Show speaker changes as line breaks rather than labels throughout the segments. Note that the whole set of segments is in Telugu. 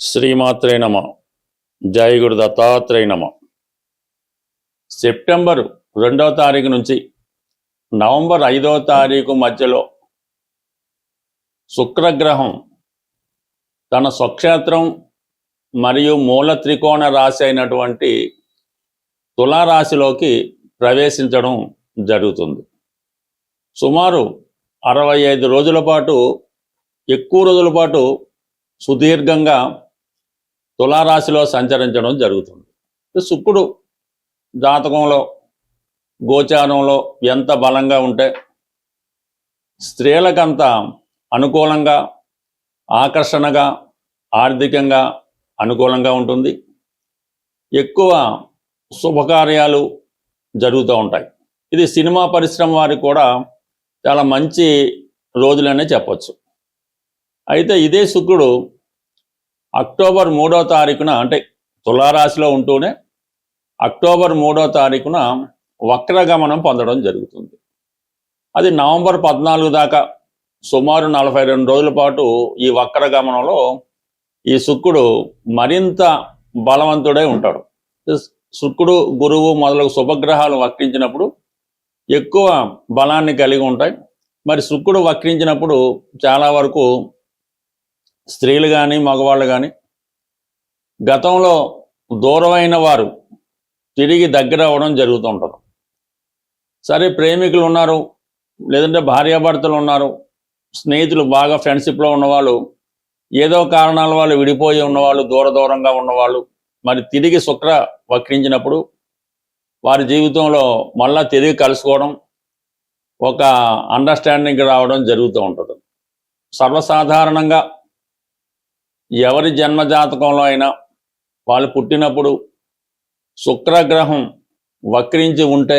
శ్రీమాత్రే నమ. జై గురు దత్తాత్రేయ నమ. సెప్టెంబర్ 2వ తారీఖు నుంచి నవంబర్ 5వ తారీఖు మధ్యలో శుక్రగ్రహం తన స్వక్షేత్రం మరియు మూల త్రికోణ రాశి అయినటువంటి తులారాశిలోకి ప్రవేశించడం జరుగుతుంది. సుమారు 65 రోజుల పాటు, ఎక్కువ రోజుల పాటు సుదీర్ఘంగా తులారాశిలో సంచరించడం జరుగుతుంది. శుక్రుడు జాతకంలో గోచారంలో ఎంత బలంగా ఉంటే స్త్రీలకంత అనుకూలంగా, ఆకర్షణగా, ఆర్థికంగా అనుకూలంగా ఉంటుంది. ఎక్కువ శుభకార్యాలు జరుగుతూ ఉంటాయి. ఇది సినిమా పరిశ్రమ వారికి కూడా చాలా మంచి రోజులనే చెప్పచ్చు. అయితే ఇదే శుక్రుడు అక్టోబర్ 3వ తారీఖున, అంటే తులారాశిలో ఉంటూనే అక్టోబర్ 3వ తారీఖున వక్రగమనం పొందడం జరుగుతుంది. అది నవంబర్ 14 దాకా సుమారు 42 రోజుల పాటు ఈ వక్రగమనంలో ఈ శుక్రుడు మరింత బలవంతుడై ఉంటాడు. శుక్రుడు, గురువు మొదలగు శుభగ్రహాలు వక్రించినప్పుడు ఎక్కువ బలాన్ని కలిగి ఉంటాయి. మరి శుక్రుడు వక్రించినప్పుడు చాలా వరకు స్త్రీలు కానీ మగవాళ్ళు కానీ గతంలో దూరమైన వారు తిరిగి దగ్గర అవ్వడం జరుగుతూ ఉంటుంది. సరే, ప్రేమికులు ఉన్నారు, లేదంటే భార్యాభర్తలు ఉన్నారు, స్నేహితులు బాగా ఫ్రెండ్షిప్లో ఉన్నవాళ్ళు, ఏదో కారణాల వాళ్ళు విడిపోయి ఉన్నవాళ్ళు, దూరంగా ఉన్నవాళ్ళు మరి తిరిగి శుక్ర వక్రించినప్పుడు వారి జీవితంలో మళ్ళా తిరిగి కలుసుకోవడం, ఒక అండర్స్టాండింగ్ రావడం జరుగుతూ ఉంటుంది. సర్వసాధారణంగా ఎవరి జన్మజాతకంలో అయినా వాళ్ళు పుట్టినప్పుడు శుక్రగ్రహం వక్రించి ఉంటే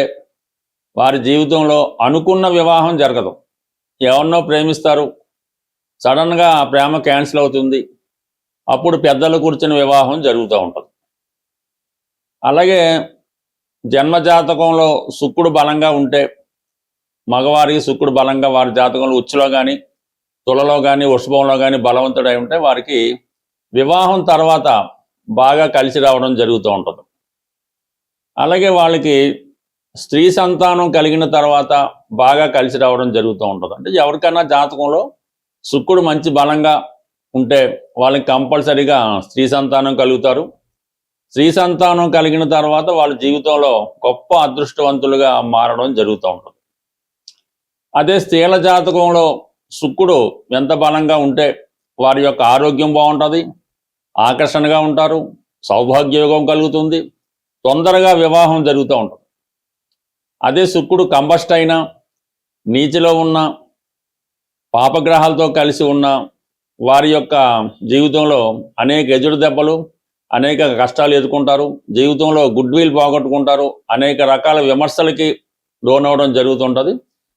వారి జీవితంలో అనుకున్న వివాహం జరగదు. ఎవరినో ప్రేమిస్తారు, సడన్గా ఆ ప్రేమ క్యాన్సిల్ అవుతుంది, అప్పుడు పెద్దలు కూర్చుని వివాహం జరుగుతూ ఉంటుంది. అలాగే జన్మజాతకంలో శుక్రుడు బలంగా ఉంటే, మగవారికి శుక్రుడు బలంగా వారి జాతకంలో ఉచ్చులో కానీ, తులలో కానీ, వృషభంలో కానీ బలవంతుడై ఉంటే వారికి వివాహం తర్వాత బాగా కలిసి రావడం జరుగుతూ ఉంటుంది. అలాగే వాళ్ళకి స్త్రీ సంతానం కలిగిన తర్వాత బాగా కలిసి రావడం జరుగుతూ ఉంటుంది. అంటే ఎవరికైనా జాతకంలో శుక్రుడు మంచి బలంగా ఉంటే వాళ్ళకి కంపల్సరీగా స్త్రీ సంతానం కలుగుతారు. స్త్రీ సంతానం కలిగిన తర్వాత వాళ్ళ జీవితంలో గొప్ప అదృష్టవంతులుగా మారడం జరుగుతూ ఉంటుంది. అదే స్త్రీల జాతకంలో శుక్రుడు ఎంత బలంగా ఉంటే వారి యొక్క ఆరోగ్యం బాగుంటుంది, ఆకర్షణగా ఉంటారు, సౌభాగ్యయోగం కలుగుతుంది, తొందరగా వివాహం జరుగుతూ ఉంటుంది. అదే శుక్రుడు కంబస్ట్ అయినా, నీచలో ఉన్న, పాపగ్రహాలతో కలిసి ఉన్న వారి యొక్క జీవితంలో అనేక ఎదురు దెబ్బలు, అనేక కష్టాలు ఎదుర్కొంటారు, జీవితంలో గుడ్ విల్ పోగొట్టుకుంటారు, అనేక రకాల విమర్శలకి లోనవడం జరుగుతుంటుంది.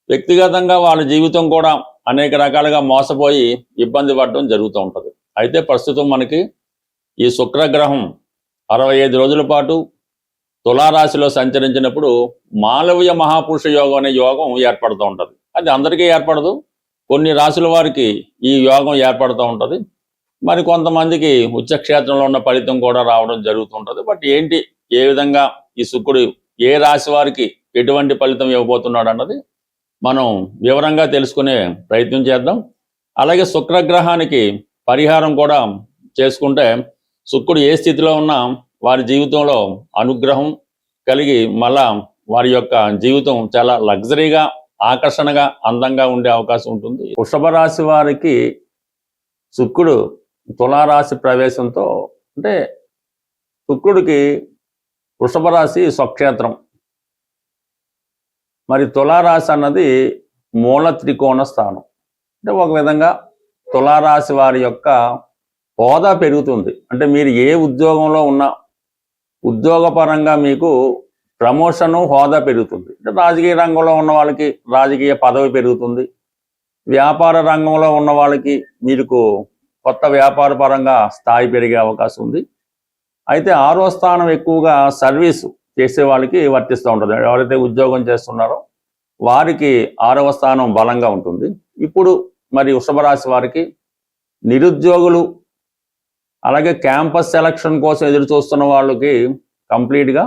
వ్యక్తిగతంగా వాళ్ళ జీవితం కూడా అనేక రకాలుగా మోసపోయి ఇబ్బంది పడడం జరుగుతూ ఉంటుంది. అయితే ప్రస్తుతం మనకి ఈ శుక్రగ్రహం 65 రోజుల పాటు తులారాశిలో సంచరించినప్పుడు మాలవ్య మహాపురుష యోగం అనే యోగం ఏర్పడుతూ ఉంటుంది. అది అందరికీ ఏర్పడదు, కొన్ని రాశుల వారికి ఈ యోగం ఏర్పడుతూ ఉంటుంది. మరి కొంతమందికి ఉచ్చక్షేత్రంలో ఉన్న ఫలితం కూడా రావడం జరుగుతుంటుంది. బట్ ఏంటి, ఏ విధంగా ఈ శుక్రుడు ఏ రాశి వారికి ఎటువంటి ఫలితం ఇవ్వబోతున్నాడు అన్నది మనం వివరంగా తెలుసుకునే ప్రయత్నం చేద్దాం. అలాగే శుక్రగ్రహానికి పరిహారం కూడా చేసుకుంటే శుక్రుడు ఏ స్థితిలో ఉన్నా వారి జీవితంలో అనుగ్రహం కలిగి మళ్ళా వారి యొక్క జీవితం చాలా లగ్జరీగా, ఆకర్షణగా, అందంగా ఉండే అవకాశం ఉంటుంది. వృషభ రాశి వారికి శుక్రుడు తులారాశి ప్రవేశంతో, అంటే శుక్రుడికి వృషభ రాశి స్వక్షేత్రం, మరి తులారాశి అన్నది మూల త్రికోణ స్థానం. అంటే ఒక విధంగా తులారాశి వారి యొక్క హోదా పెరుగుతుంది. అంటే మీరు ఏ ఉద్యోగంలో ఉన్నా ఉద్యోగపరంగా మీకు ప్రమోషను, హోదా పెరుగుతుంది. అంటే రాజకీయ రంగంలో ఉన్న వాళ్ళకి రాజకీయ పదవి పెరుగుతుంది. వ్యాపార రంగంలో ఉన్న వాళ్ళకి మీకు కొత్త వ్యాపార పరంగా స్థాయి పెరిగే అవకాశం ఉంది. అయితే 6వ స్థానం ఎక్కువగా సర్వీసు చేసే వాళ్ళకి వర్తిస్తూ ఉంటుంది. ఎవరైతే ఉద్యోగం చేస్తున్నారో వారికి 6వ స్థానం బలంగా ఉంటుంది. ఇప్పుడు మరి వృషభ రాశి వారికి నిరుద్యోగులు అలాగే క్యాంపస్ సెలక్షన్ కోసం ఎదురు చూస్తున్న వాళ్ళకి కంప్లీట్గా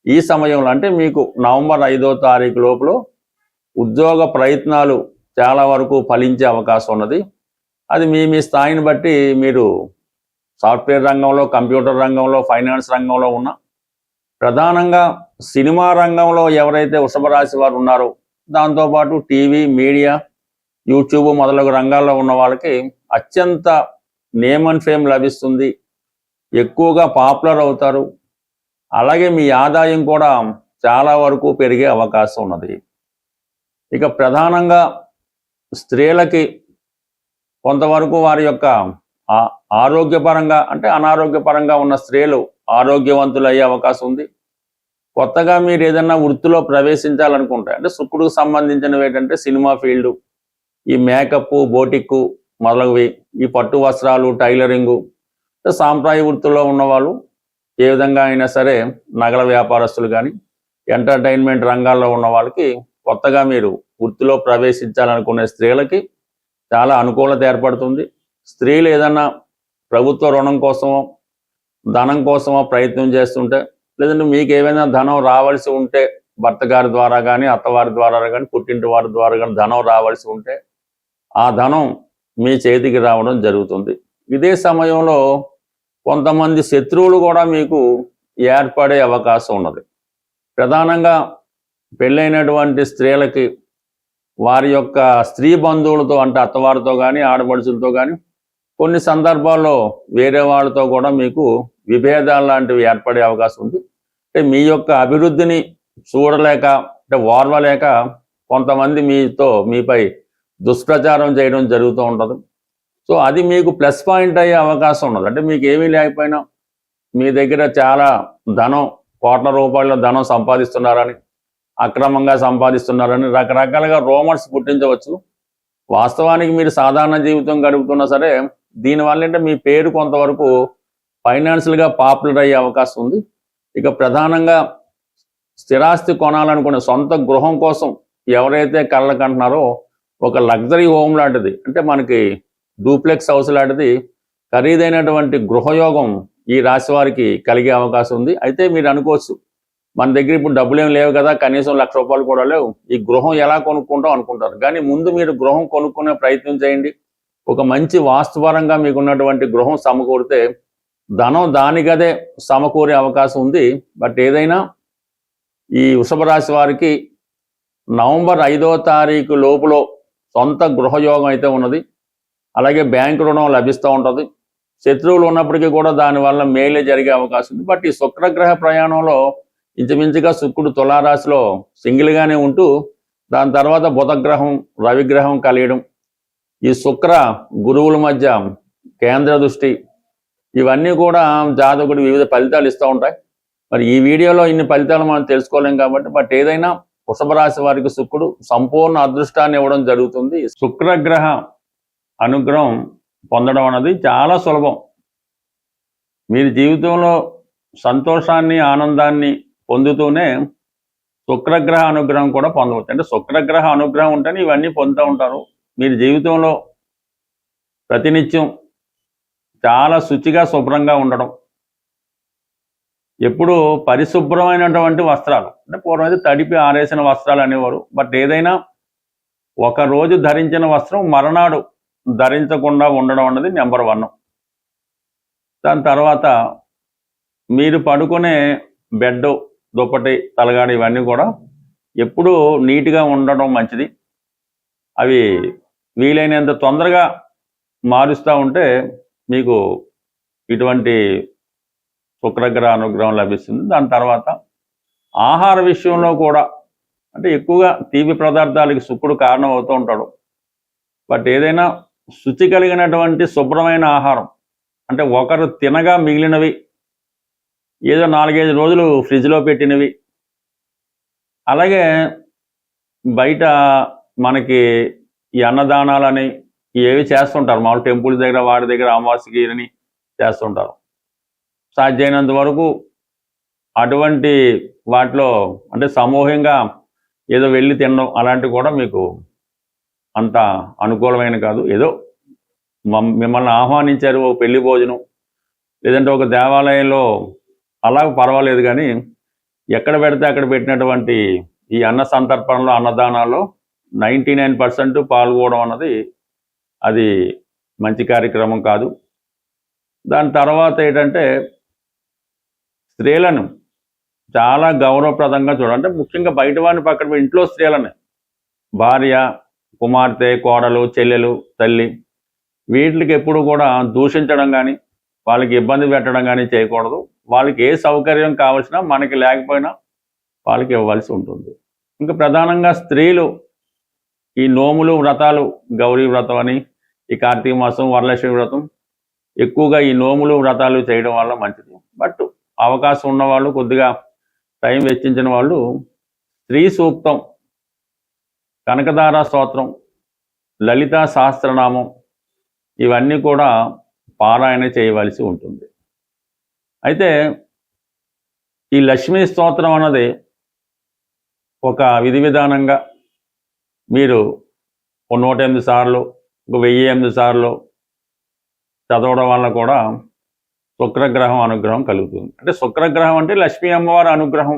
ఈ సమయంలో అంటే మీకు నవంబర్ 5వ తారీఖు లోపల ఉద్యోగ ప్రయత్నాలు చాలా వరకు ఫలించే అవకాశం ఉన్నది. అది మీ స్థాయిని బట్టి మీరు సాఫ్ట్వేర్ రంగంలో, కంప్యూటర్ రంగంలో, ఫైనాన్స్ రంగంలో ఉన్న ప్రధానంగా సినిమా రంగంలో ఎవరైతే వృషభ రాశి వారు ఉన్నారో, దాంతోపాటు టీవీ, మీడియా, యూట్యూబ్ మొదలగు రంగాల్లో ఉన్న వాళ్ళకి అత్యంత నేమ్ అండ్ ఫేమ్ లభిస్తుంది, ఎక్కువగా పాపులర్ అవుతారు. అలాగే మీ ఆదాయం కూడా చాలా వరకు పెరిగే అవకాశం ఉన్నది. ఇక ప్రధానంగా స్త్రీలకి కొంతవరకు వారి యొక్క ఆరోగ్యపరంగా అంటే అనారోగ్యపరంగా ఉన్న స్త్రీలు ఆరోగ్యవంతులు అయ్యే అవకాశం ఉంది. కొత్తగా మీరు ఏదైనా వృత్తిలో ప్రవేశించాలనుకుంటే అంటే శుక్రుడికి సంబంధించినవి ఏంటంటే సినిమా ఫీల్డు, ఈ మేకప్, బోటిక్కు మొదలగువి, ఈ పట్టు వస్త్రాలు, టైలరింగు, సాంప్రదాయ వృత్తుల్లో ఉన్నవాళ్ళు ఏ విధంగా అయినా సరే నగల వ్యాపారస్తులు కానీ ఎంటర్టైన్మెంట్ రంగాల్లో ఉన్న వాళ్ళకి కొత్తగా మీరు వృత్తిలో ప్రవేశించాలనుకునే స్త్రీలకి చాలా అనుకూలత ఏర్పడుతుంది. స్త్రీలు ఏదన్నా ప్రభుత్వ రుణం కోసమో ధనం కోసమో ప్రయత్నం చేస్తుంటే, లేదంటే మీకు ఏమైనా ధనం రావాల్సి ఉంటే భర్త గారి ద్వారా కానీ, అత్తవారి ద్వారా కానీ, పుట్టింటి వారి ద్వారా కానీ ధనం రావాల్సి ఉంటే ఆ ధనం మీ చేతికి రావడం జరుగుతుంది. ఇదే సమయంలో కొంతమంది శత్రువులు కూడా మీకు ఏర్పడే అవకాశం ఉన్నది. ప్రధానంగా పెళ్ళైనటువంటి స్త్రీలకి వారి యొక్క స్త్రీ బంధువులతో అంటే అత్తవారితో కానీ, ఆడపడుచులతో కానీ కొన్ని సందర్భాల్లో వేరే వాళ్ళతో కూడా మీకు విభేదాలు లాంటివి ఏర్పడే అవకాశం ఉంది. అంటే మీ యొక్క అభివృద్ధిని చూడలేక అంటే ఓర్వలేక కొంతమంది మీపై దుష్ప్రచారం చేయడం జరుగుతూ ఉంటుంది. సో అది మీకు ప్లస్ పాయింట్ అయ్యే అవకాశం ఉన్నది. అంటే మీకు ఏమీ లేకపోయినా మీ దగ్గర చాలా ధనం, కోట్ల రూపాయల ధనం సంపాదిస్తున్నారని, అక్రమంగా సంపాదిస్తున్నారని రకరకాలుగా రూమర్స్ పుట్టించవచ్చు. వాస్తవానికి మీరు సాధారణ జీవితం గడుపుతున్నా సరే దీనివల్ల అంటే మీ పేరు కొంతవరకు ఫైనాన్షియల్గా పాపులర్ అయ్యే అవకాశం ఉంది. ఇక ప్రధానంగా స్థిరాస్తి కొనాలనుకునే సొంత గృహం కోసం ఎవరైతే కళ్ళకంటున్నారో ఒక లగ్జరీ హోమ్ లాంటిది అంటే మనకి డూప్లెక్స్ హౌస్ లాంటిది ఖరీదైనటువంటి గృహయోగం ఈ రాశి వారికి కలిగే అవకాశం ఉంది. అయితే మీరు అనుకోవచ్చు మన దగ్గర ఇప్పుడు డబ్బులు ఏమి లేవు కదా, కనీసం ₹1,00,000 కూడా లేవు, ఈ గృహం ఎలా కొనుక్కుంటాం అనుకుంటారు. కానీ ముందు మీరు గృహం కొనుక్కునే ప్రయత్నం చేయండి. ఒక మంచి వాస్తుపరంగా మీకున్నటువంటి గృహం సమకూరితే ధనం దానికదే సమకూరే అవకాశం ఉంది. బట్ ఏదైనా ఈ వృషభ రాశి వారికి నవంబర్ 5వ తారీఖు లోపులో సొంత గృహయోగం అయితే ఉన్నది. అలాగే బ్యాంకు రుణం లభిస్తూ ఉంటుంది. శత్రువులు ఉన్నప్పటికీ కూడా దానివల్ల మేలే జరిగే అవకాశం ఉంది. బట్ ఈ శుక్రగ్రహ ప్రయాణంలో ఇంచుమించుగా శుక్రుడు తులారాశిలో సింగిల్గానే ఉంటూ దాని తర్వాత బుధగ్రహం, రవిగ్రహం కలియడం, ఈ శుక్ర గురువుల మధ్య కేంద్ర దృష్టి, ఇవన్నీ కూడా జాతకుడు వివిధ ఫలితాలు ఇస్తూ ఉంటాయి. మరి ఈ వీడియోలో ఇన్ని ఫలితాలు మనం తెలుసుకోలేం కాబట్టి బట్ ఏదైనా వృషభ రాశి వారికి శుక్రుడు సంపూర్ణ అదృష్టాన్ని ఇవ్వడం జరుగుతుంది. శుక్రగ్రహ అనుగ్రహం పొందడం అనేది చాలా సులభం. మీరు జీవితంలో సంతోషాన్ని, ఆనందాన్ని పొందుతూనే శుక్రగ్రహ అనుగ్రహం కూడా పొందవచ్చు. అంటే శుక్రగ్రహ అనుగ్రహం ఉంటేనే ఇవన్నీ పొందుతూ ఉంటారు. మీరు జీవితంలో ప్రతినిత్యం చాలా శుచిగా, శుభ్రంగా ఉండడం, ఎప్పుడు పరిశుభ్రమైనటువంటి వస్త్రాలు అంటే పూర్వం అయితే తడిపి ఆరేసిన వస్త్రాలు అనేవారు. బట్ ఏదైనా ఒక రోజు ధరించిన వస్త్రం మరునాడు ధరించకుండా ఉండడం అన్నది నెంబర్ 1. దాని తర్వాత మీరు పడుకునే బెడ్, దుప్పటి, తలగాడి ఇవన్నీ కూడా ఎప్పుడూ నీట్గా ఉండడం మంచిది. అవి వీలైనంత తొందరగా మారుస్తూ ఉంటే మీకు ఇటువంటి శుక్రగ్రహ అనుగ్రహం లభిస్తుంది. దాని తర్వాత ఆహార విషయంలో కూడా అంటే ఎక్కువగా తీపి పదార్థాలకి శుక్రుడు కారణం అవుతూ ఉంటాడు. బట్ ఏదైనా శుచి కలిగినటువంటి శుభ్రమైన ఆహారం అంటే ఒకరు తినగా మిగిలినవి, ఏదో 4-5 రోజులు ఫ్రిడ్జ్లో పెట్టినవి, అలాగే బయట మనకి ఈ అన్నదానాలని ఏవి చేస్తుంటారు మామూలు టెంపుల్స్ దగ్గర, వాడి దగ్గర అమావాస్యకి అని చేస్తుంటారు. సాధ్యమైనంత వరకు అటువంటి వాటిలో అంటే సమూహంగా ఏదో వెళ్ళి తినడం అలాంటివి కూడా మీకు అంత అనుకూలమైన కాదు. ఏదో మిమ్మల్ని ఆహ్వానించారు ఓ పెళ్లి భోజనం, లేదంటే ఒక దేవాలయంలో అలా పర్వాలేదు, కానీ ఎక్కడ పెడితే అక్కడ పెట్టినటువంటి ఈ అన్న సంతర్పణలో అన్నదానాల్లో 99% పాల్గొనడం అన్నది అది మంచి కార్యక్రమం కాదు. దాని తర్వాత ఏంటంటే స్త్రీలను చాలా గౌరవప్రదంగా చూడాలంటే ముఖ్యంగా బయట వాడిని పక్కన పెట్టి ఇంట్లో స్త్రీలని, భార్య, కుమార్తె, కోడలు, చెల్లెలు, తల్లి, వీటికి ఎప్పుడు కూడా దూషించడం కానీ వాళ్ళకి ఇబ్బంది పెట్టడం కానీ చేయకూడదు. వాళ్ళకి ఏ సౌకర్యం కావాల్సినా మనకి లేకపోయినా వాళ్ళకి ఇవ్వాల్సి ఉంటుంది. ఇంకా ప్రధానంగా స్త్రీలు ఈ నోములు, వ్రతాలు, గౌరీ వ్రతం అని, ఈ కార్తీక మాసం, వరలక్ష్మి వ్రతం, ఎక్కువగా ఈ నోములు, వ్రతాలు చేయడం వల్ల మంచిది. బట్ అవకాశం ఉన్నవాళ్ళు, కొద్దిగా టైం వెచ్చించిన వాళ్ళు స్త్రీ సూక్తం, కనకదార స్తోత్రం, లలితా సహస్రనామం ఇవన్నీ కూడా పారాయణ చేయవలసి ఉంటుంది. అయితే ఈ లక్ష్మీ స్తోత్రం అన్నది ఒక విధి విధానంగా మీరు 108 సార్లు, 1008 సార్లు చదవడం వల్ల కూడా శుక్రగ్రహం అనుగ్రహం కలుగుతుంది. అంటే శుక్రగ్రహం అంటే లక్ష్మీ అమ్మవారి అనుగ్రహం.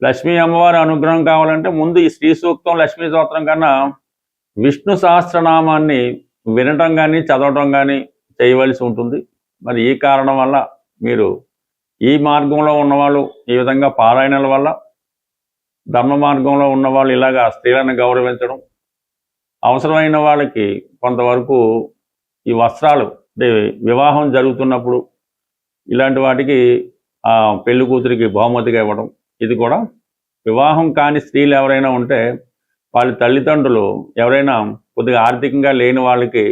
లక్ష్మీ అమ్మవారి అనుగ్రహం కావాలంటే ముందు ఈ శ్రీ సూక్తం, లక్ష్మీ స్తోత్రం కన్నా విష్ణు సహస్రనామాన్ని వినటం కానీ చదవటం కానీ చేయవలసి ఉంటుంది. మరి ఈ కారణం వల్ల మీరు ఈ మార్గంలో ఉన్నవాళ్ళు ఈ విధంగా పారాయణల వల్ల, ధర్మ మార్గంలో ఉన్నవాళ్ళు ఇలాగా స్త్రీలను గౌరవించడం, అవసరమైన వాళ్ళకి కొంతవరకు ఈ వస్త్రాలు అంటే వివాహం జరుగుతున్నప్పుడు ఇలాంటి వాటికి పెళ్లి కూతురికి బహుమతిగా ఇవ్వడం, ఇది కూడా వివాహం కాని స్త్రీలు ఎవరైనా ఉంటే వాళ్ళ తల్లిదండ్రులు ఎవరైనా కొద్దిగా ఆర్థికంగా లేని వాళ్ళకి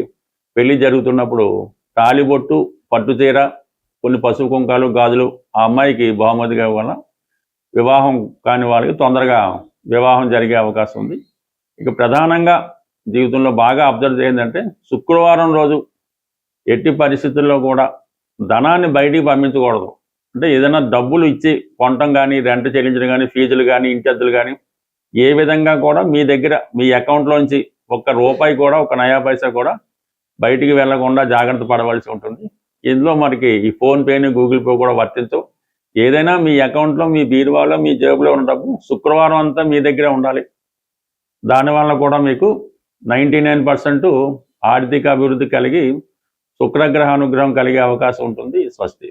పెళ్లి జరుగుతున్నప్పుడు తాళిబొట్టు, పట్టుచీర, కొన్ని పసుపు కుంకాలు, గాజులు ఆ అమ్మాయికి బహుమతిగా ఇవ్వడం వివాహం కాని వాళ్ళకి తొందరగా వివాహం జరిగే అవకాశం ఉంది. ఇక ప్రధానంగా జీవితంలో బాగా అబ్జర్వ్ చేయండి, శుక్రవారం రోజు ఎట్టి పరిస్థితుల్లో కూడా ధనాన్ని బయటికి పంపించకూడదు. అంటే ఏదైనా డబ్బులు ఇచ్చి కొనటం కానీ, రెంట్ చెల్లించడం కానీ, ఫీజులు కానీ, ఇంటి అద్దెలు కానీ ఏ విధంగా కూడా మీ దగ్గర మీ అకౌంట్లోంచి ఒక్క రూపాయి కూడా, ఒక నయా పైసా కూడా బయటికి వెళ్లకుండా జాగ్రత్త పడవలసి ఉంటుంది. ఇందులో మనకి ఈ ఫోన్పేని, గూగుల్ పే కూడా వర్తించవు. ఏదైనా మీ అకౌంట్లో, మీ బీరువాలో, మీ జేబులో ఉన్న డబ్బు శుక్రవారం అంతా మీ దగ్గరే ఉండాలి. దానివల్ల కూడా మీకు 99% ఆర్థిక అభివృద్ధి కలిగి శుక్రగ్రహ అనుగ్రహం కలిగే అవకాశం ఉంటుంది. స్వస్తి.